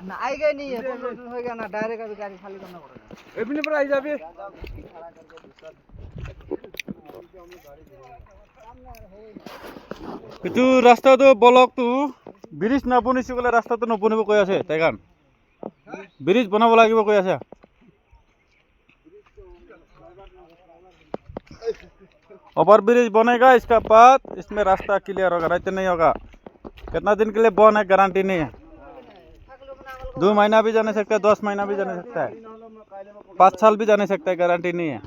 ना आएगा नहीं है 15 दिन हो गया ना डायरेक्ट अभी गाड़ी खाली करना पड़ेगा এমনি পরে আই যাবে itu rasta tu bolok tu bridge na bonisu kole rasta tu nobonibo koi ase taikan bridge banabo lagibo koi ase over bridge बनेगा इसका बाद इसमें रास्ता क्लियर होगा रहते नहीं होगा कितना दिन के लिए बन है गारंटी नहीं है 2 महीना भी जाने सकता है 10 महीना भी जाने सकता है 5 साल भी जाने सकता है गारंटी नहीं है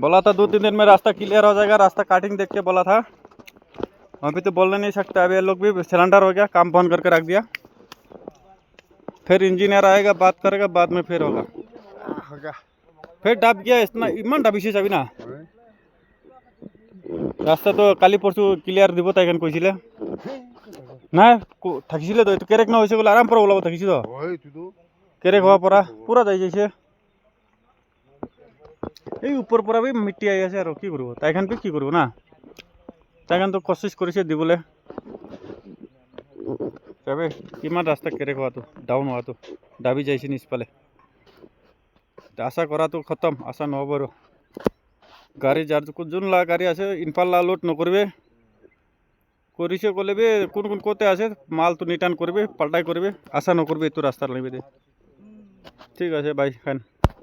बोला था 2-3 दिन में रास्ता क्लियर हो जाएगा रास्ता काटिंग देख के बोला था अभी तो बोलने नहीं सकता अभी ये लोग भी सिलेंडर हो गया काम बंद करके रख दिया फिर इंजीनियर आएगा बात करेगा बाद में फिर होगा फिर डाब गया इतना इमान डाबिसे যাবি না রাস্তা তো কালি পরশু ক্লিয়ার দিব তাইখান কইছিলে না থাকিছিলে তো কেরেক না হইছে বলে আরাম করে ওলাব থাকিছি তো কেরেক হওয়া পরা পুরা যাই যাইছে এই উপর পরা বি মিट्टी আই আছে আর কি করব তাইখান পে কি করব না তাইখান তো কোশিশ করিছে দিবলে তবে ইমান রাস্তা কেরেক হওয়া তো ডাউন হওয়া তো ডাবি যাইছে নিসপালে आशा करा तो खत्म आशा नहबर गाड़ी जार जोन ला गाड़ी आसे इनफाल ला लोड नकरबे करिसे कलेबे कोन कोन कोते आसे माल तो निटान करबे पाल्टाई करबे आशा नकरबे तो रास्ता लाइबे दे ठीक আছে भाई खान